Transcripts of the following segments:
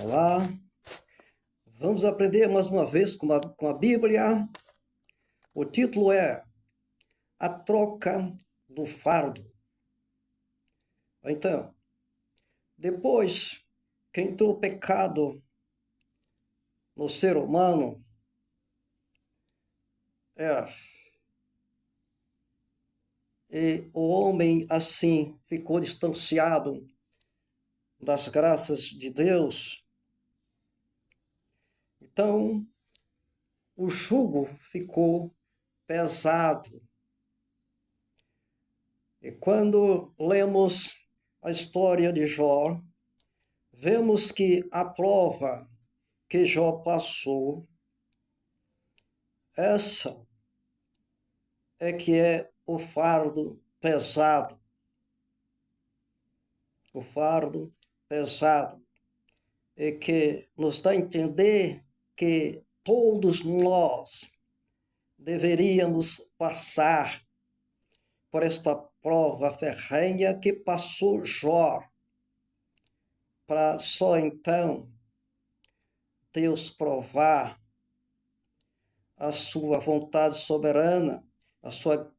Olá, vamos aprender mais uma vez com a Bíblia. O título é A Troca do Fardo. Então, depois que entrou o pecado no ser humano, e o homem assim ficou distanciado das graças de Deus, então o jugo ficou pesado. E quando lemos a história de Jó, vemos que a prova que Jó passou, essa é que é o fardo pesado. O fardo pesado é que nos dá a entender que todos nós deveríamos passar por esta prova ferrenha que passou Jó, para só então Deus provar a sua vontade soberana, a sua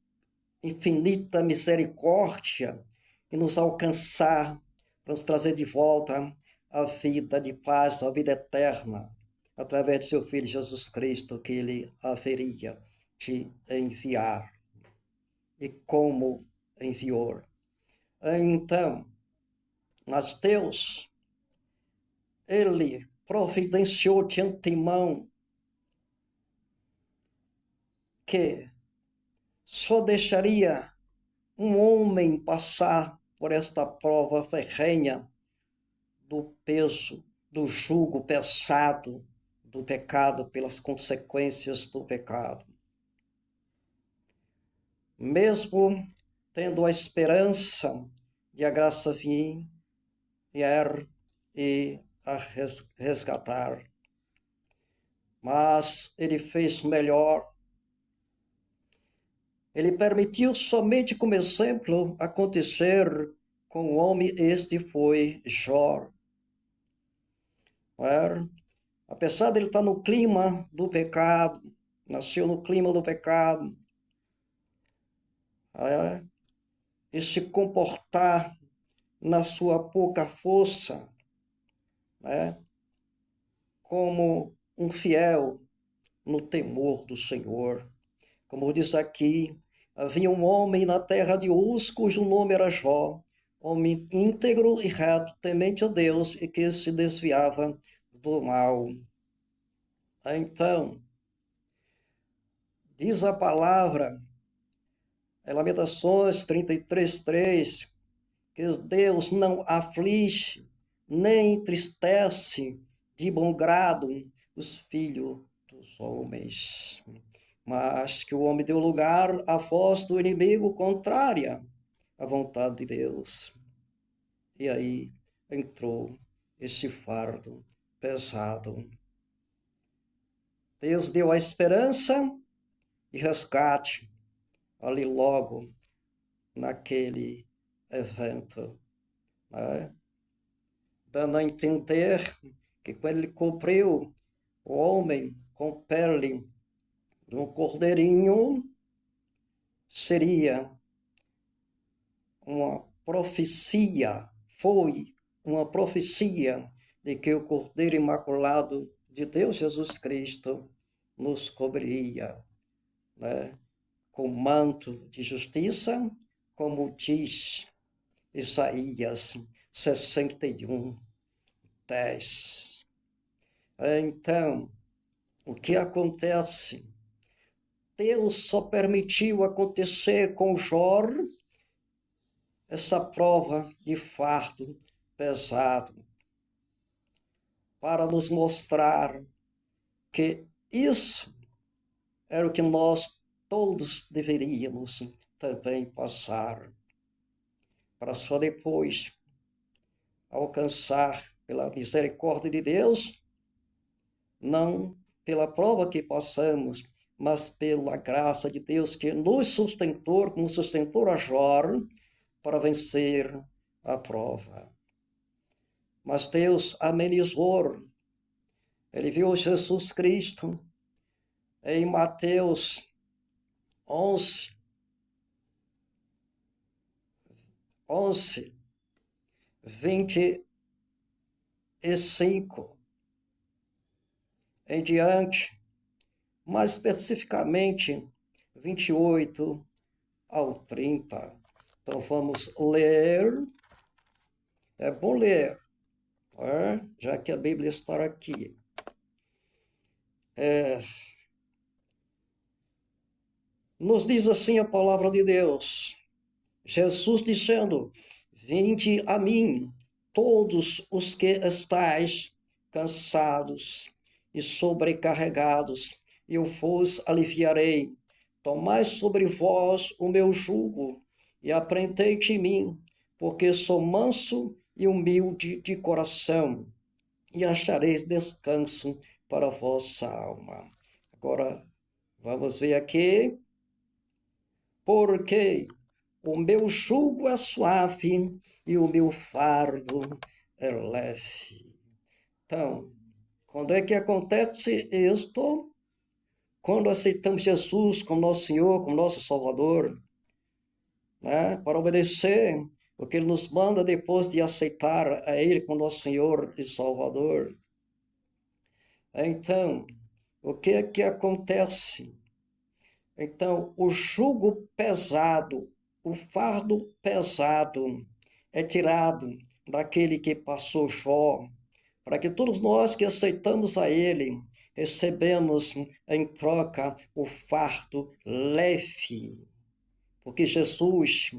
infinita misericórdia e nos alcançar, para nos trazer de volta a vida de paz, a vida eterna, através de seu Filho Jesus Cristo, que ele haveria de enviar. E como enviou. Então, mas Deus, ele providenciou de antemão que só deixaria um homem passar por esta prova ferrenha do peso, do jugo pesado do pecado, pelas consequências do pecado. Mesmo tendo a esperança de a graça vir e a resgatar. Mas ele fez melhor. Ele permitiu somente como exemplo acontecer com o homem, este foi Jó. Apesar de ele estar no clima do pecado, nasceu no clima do pecado, e se comportar na sua pouca força, como um fiel no temor do Senhor. Como diz aqui, havia um homem na terra de Uz, cujo nome era Jó, homem íntegro e reto, temente a Deus e que se desviava do mal. Então, diz a palavra, em Lamentações 33:3, que Deus não aflige, nem entristece de bom grado os filhos dos homens, mas que o homem deu lugar à voz do inimigo contrária à vontade de Deus. E aí entrou esse fardo pesado. Deus deu a esperança e resgate ali logo naquele evento, dando a entender que quando ele cobriu o homem com pele de um cordeirinho, seria uma profecia, foi uma profecia de que o Cordeiro Imaculado de Deus Jesus Cristo nos cobriria, com manto de justiça, como diz Isaías 61:10. Então, o que acontece? Deus só permitiu acontecer com Jó essa prova de fardo pesado, para nos mostrar que isso era o que nós todos deveríamos também passar, para só depois alcançar pela misericórdia de Deus, não pela prova que passamos, mas pela graça de Deus que nos sustentou, como sustentou a Jó, para vencer a prova. mas Deus amenizou. Ele viu Jesus Cristo em Mateus 11, 25 em diante, mais especificamente 28 ao 30. Então vamos ler. É bom ler, já que a Bíblia está aqui. Nos diz assim a palavra de Deus. Jesus dizendo: vinde a mim, todos os que estáis cansados e sobrecarregados, e eu vos aliviarei. Tomai sobre vós o meu jugo e aprendei de mim, porque sou manso e humilde de coração, e achareis descanso para a vossa alma. Agora, vamos ver aqui. Porque o meu jugo é suave e o meu fardo é leve. Então, quando é que acontece isto? Quando aceitamos Jesus como nosso Senhor, como nosso Salvador, né? Para obedecer o que Ele nos manda depois de aceitar a Ele como nosso Senhor e Salvador. Então, o que é que acontece? Então, o jugo pesado, o fardo pesado é tirado daquele que passou Jó, para que todos nós que aceitamos a Ele, recebemos em troca o fardo leve, porque Jesus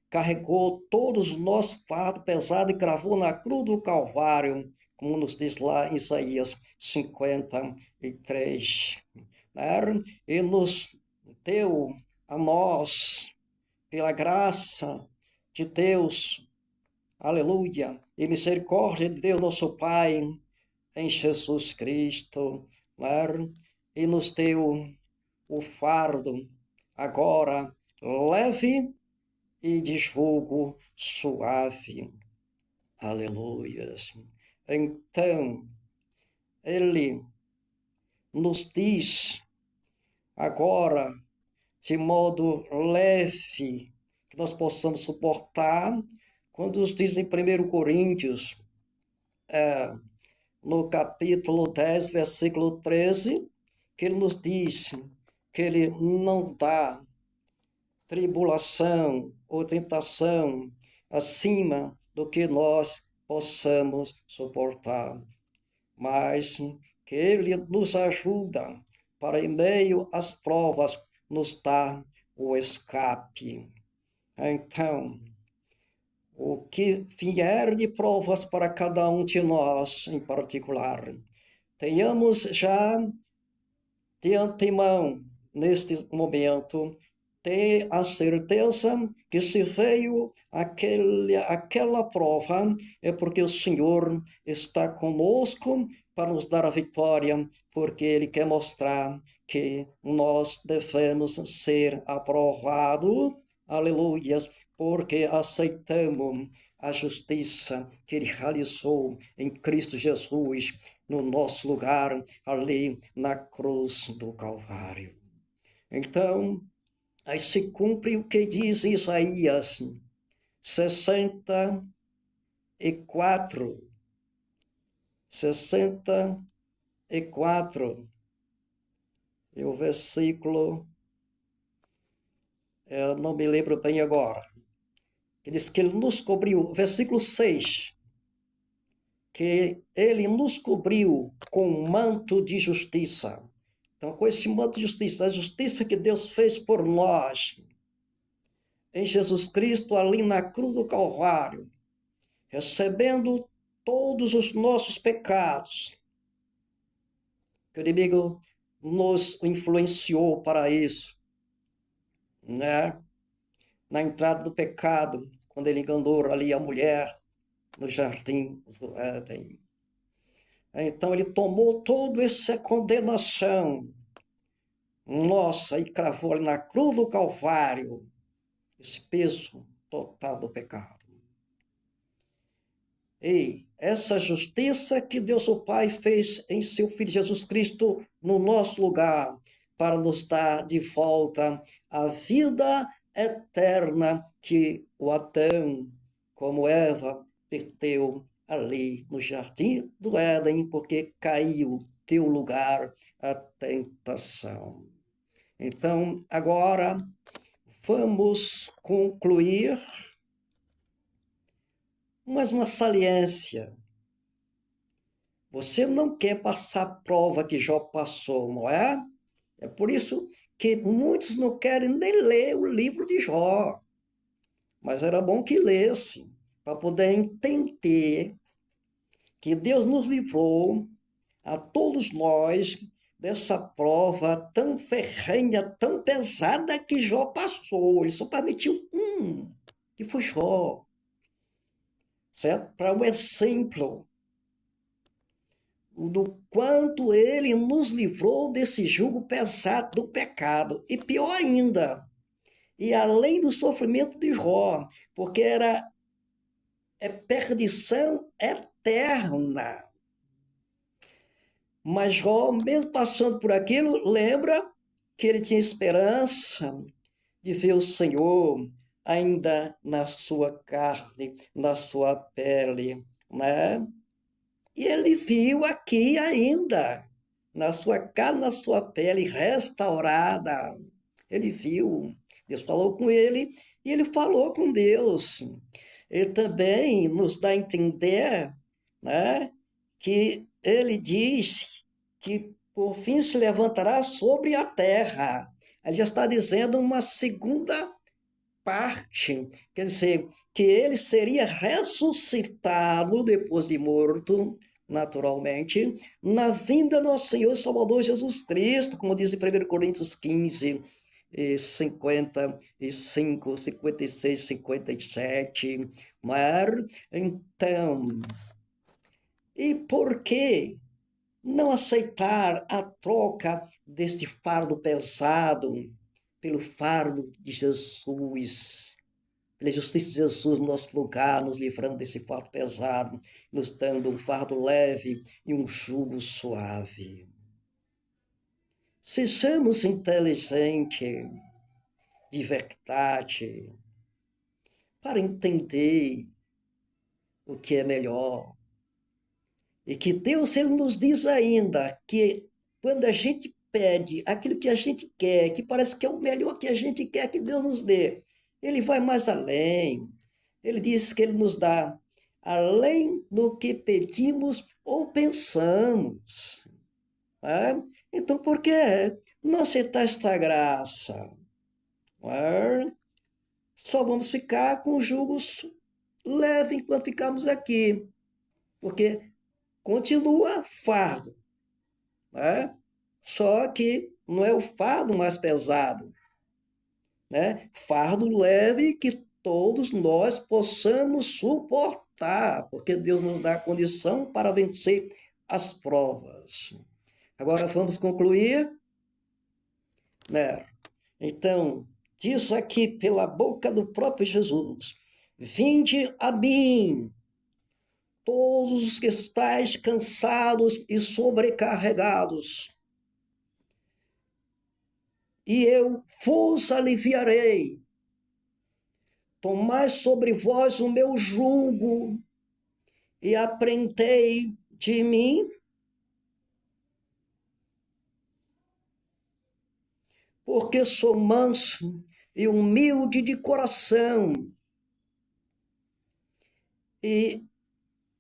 carregou todos os nossos fardos pesados e cravou na cruz do Calvário, como nos diz lá em Isaías 53. Né? E nos deu a nós, pela graça de Deus, aleluia, e misericórdia de Deus, nosso Pai, em Jesus Cristo, né? E nos deu o fardo agora leve e de jugo suave. Aleluia. Então, ele nos diz agora, de modo leve, que nós possamos suportar, quando nos diz em 1 Coríntios, no capítulo 10, versículo 13, que ele nos diz que ele não dá tribulação ou tentação acima do que nós possamos suportar, mas que Ele nos ajuda para, em meio às provas, nos dar o escape. Então, o que vier de provas para cada um de nós em particular, tenhamos já de antemão, neste momento, ter a certeza que se veio aquela prova, é porque o Senhor está conosco para nos dar a vitória, porque Ele quer mostrar que nós devemos ser aprovados, aleluias, porque aceitamos a justiça que Ele realizou em Cristo Jesus, no nosso lugar, ali na cruz do Calvário. Então, aí se cumpre o que diz Isaías 64, 64, e o versículo, eu não me lembro bem agora, que diz que ele nos cobriu, versículo 6, que ele nos cobriu com um manto de justiça. Então, com esse manto de justiça, a justiça que Deus fez por nós, em Jesus Cristo, ali na cruz do Calvário, recebendo todos os nossos pecados, que o inimigo nos influenciou para isso, né? Na entrada do pecado, quando ele enganou ali a mulher no jardim do Éden. Então ele tomou toda essa condenação nossa e cravou ali na cruz do Calvário esse peso total do pecado. E essa justiça que Deus o Pai fez em seu Filho Jesus Cristo no nosso lugar, para nos dar de volta a vida eterna que o Adão, como Eva, perdeu ali no jardim do Éden, porque caiu, deu lugar à tentação. Então, agora vamos concluir mais uma saliência. Você não quer passar a prova que Jó passou, não é? É por isso que muitos não querem nem ler o livro de Jó. Mas era bom que lesse, para poder entender que Deus nos livrou, a todos nós, dessa prova tão ferrenha, tão pesada que Jó passou. Ele só permitiu que foi Jó. Certo? Para o exemplo do quanto ele nos livrou desse jugo pesado do pecado. E pior ainda, e além do sofrimento de Jó, porque é perdição eterna. Mas Jó, mesmo passando por aquilo, lembra que ele tinha esperança de ver o Senhor ainda na sua carne, na sua pele, né? E ele viu aqui ainda, na sua carne, na sua pele restaurada. Ele viu, Deus falou com ele e ele falou com Deus. Ele também nos dá a entender, né, que ele diz que por fim se levantará sobre a terra. Ele já está dizendo uma segunda parte, quer dizer, que ele seria ressuscitado depois de morto, naturalmente, na vinda do nosso Senhor e Salvador Jesus Cristo, como diz em 1 Coríntios 15, 55, 56, 57. Mas, então, e por que não aceitar a troca deste fardo pesado pelo fardo de Jesus? Pela justiça de Jesus no nosso lugar, nos livrando desse fardo pesado, nos dando um fardo leve e um jugo suave. Sejamos inteligentes, de verdade, para entender o que é melhor. E que Deus, Ele nos diz ainda que quando a gente pede aquilo que a gente quer, que parece que é o melhor que a gente quer que Deus nos dê, Ele vai mais além. Ele diz que Ele nos dá além do que pedimos ou pensamos. Né? Então, por que não aceitar esta graça? Né? Só vamos ficar com o jugo leve enquanto ficarmos aqui, porque continua fardo, né? Só que não é o fardo mais pesado, né? Fardo leve que todos nós possamos suportar, porque Deus nos dá a condição para vencer as provas. Agora vamos concluir, né? Então, diz aqui pela boca do próprio Jesus: vinde a mim, todos os que estáis cansados e sobrecarregados, e eu vos aliviarei. Tomai sobre vós o meu jugo e aprendei de mim, porque sou manso e humilde de coração, e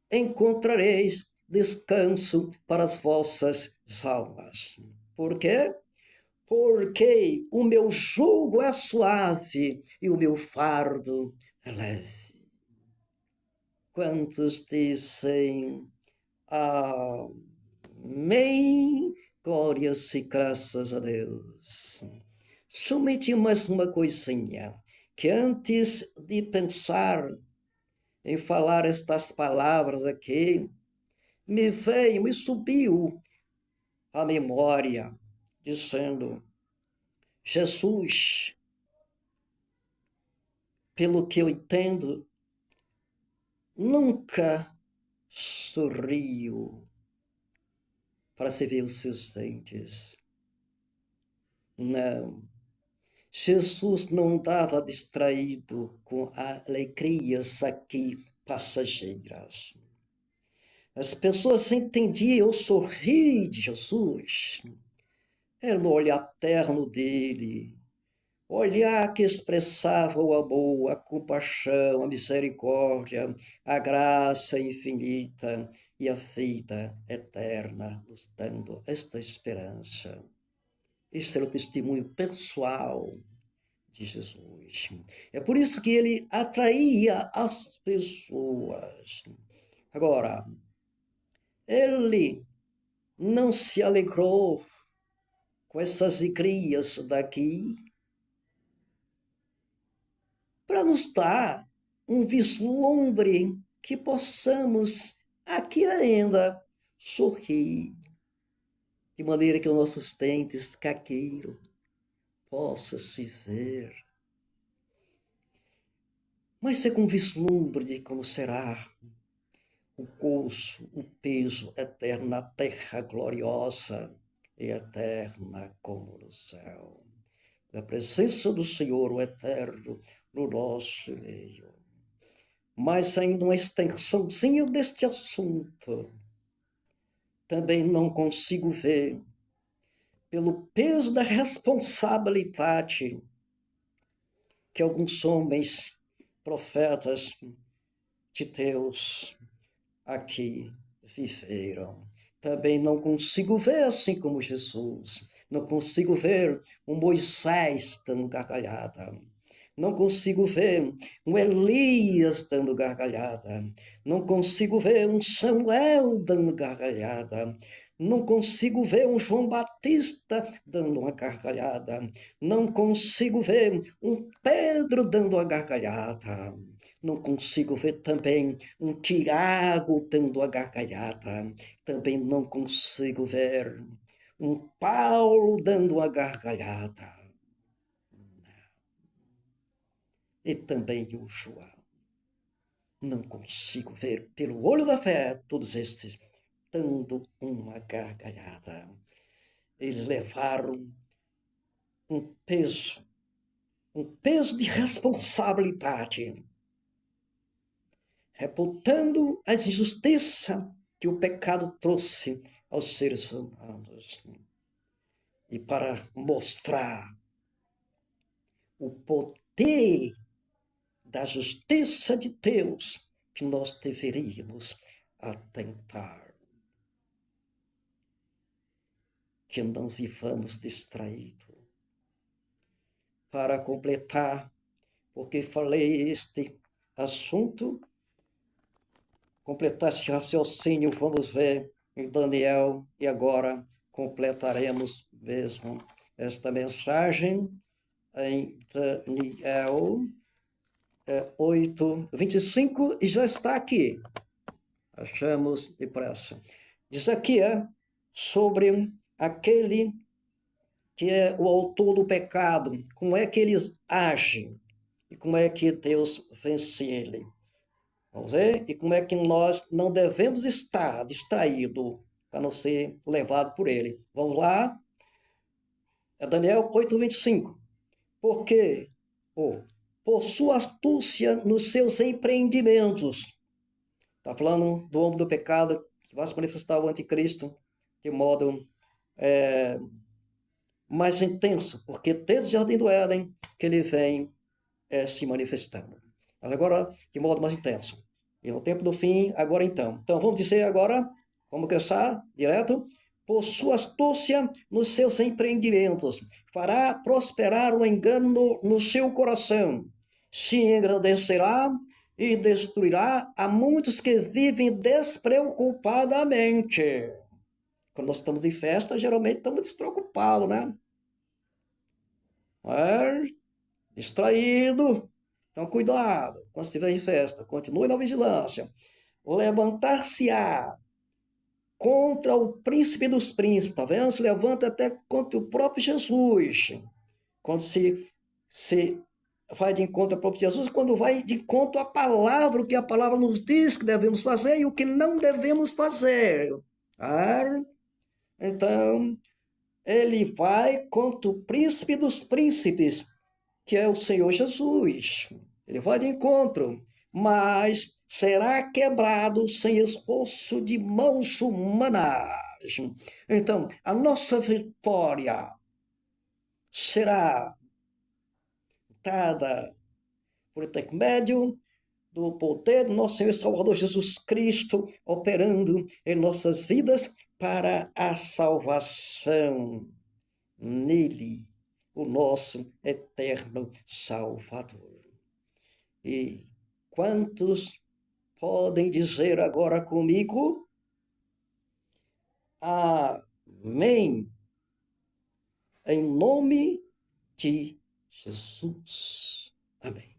encontrareis descanso para as vossas almas. Por quê? Porque o meu jugo é suave e o meu fardo é leve. Quantos dizem amém? Glórias e graças a Deus. Somente mais uma coisinha, que antes de pensar em falar estas palavras aqui, me subiu a memória, dizendo: Jesus, pelo que eu entendo, nunca sorriu para se ver os seus dentes. Não. Jesus não andava distraído com alegrias aqui passageiras. As pessoas entendiam o sorrir de Jesus. Era no olhar terno dele, olhar que expressava o amor, a compaixão, a misericórdia, a graça infinita e a vida eterna, nos dando esta esperança. Este era o testemunho pessoal de Jesus. É por isso que ele atraía as pessoas. Agora, ele não se alegrou com essas alegrias daqui para nos dar um vislumbre que possamos aqui ainda sorrir, de maneira que os nossos dentes caqueiros possam se ver. Mas ser com vislumbre de como será o curso, o peso eterno na terra gloriosa e eterna como no céu. Da presença do Senhor, o eterno, no nosso meio. Mas ainda uma extensãozinha deste assunto. Também não consigo ver, pelo peso da responsabilidade que alguns homens, profetas de Deus, aqui viveram. Também não consigo ver assim como Jesus. Não consigo ver um Moisés dando gargalhada. Não consigo ver um Elias dando gargalhada. Não consigo ver um Samuel dando gargalhada. Não consigo ver um João Batista dando uma gargalhada. Não consigo ver um Pedro dando uma gargalhada. Não consigo ver também um Tiago dando uma gargalhada. Também não consigo ver um Paulo dando uma gargalhada. E também o João. Não consigo ver pelo olho da fé todos estes dando uma gargalhada. Eles levaram um peso de responsabilidade, reputando as injustiças que o pecado trouxe aos seres humanos. E para mostrar o poder da justiça de Deus que nós deveríamos atentar. Que não vivamos distraídos. Para completar, porque falei este assunto, completar esse raciocínio, vamos ver em Daniel, e agora completaremos mesmo esta mensagem em Daniel 8:25, e já está aqui. Achamos depressa. Diz aqui sobre aquele que é o autor do pecado, como é que eles agem e como é que Deus vence ele. Vamos ver? E como é que nós não devemos estar distraídos para não ser levado por ele. Vamos lá? É Daniel 8:25. Porque por sua astúcia nos seus empreendimentos. Está falando do homem do pecado que vai se manifestar o anticristo de modo mais intenso, porque desde o Jardim do Éden que ele vem se manifestando. Mas agora de modo mais intenso. E no tempo do fim, agora então. Então vamos dizer agora, vamos começar direto. Por sua astúcia nos seus empreendimentos, fará prosperar o engano no seu coração. Se engrandecerá e destruirá a muitos que vivem despreocupadamente. Quando nós estamos em festa, geralmente estamos despreocupados, né? Distraído. Então, cuidado quando estiver em festa. Continue na vigilância. Levantar-se-á contra o príncipe dos príncipes. Está vendo? Se levanta até contra o próprio Jesus. Quando se vai de encontro ao próprio Jesus, quando vai de encontro à palavra, o que a palavra nos diz que devemos fazer e o que não devemos fazer. Ah, então, ele vai contra o príncipe dos príncipes, que é o Senhor Jesus. Ele vai de encontro, mas será quebrado sem esforço de mãos humanas. Então, a nossa vitória será dada por intermédio do poder do nosso Senhor e Salvador Jesus Cristo, operando em nossas vidas para a salvação nele, o nosso eterno Salvador. E quantos podem dizer agora comigo? Amém. Em nome de Jesus. Amém.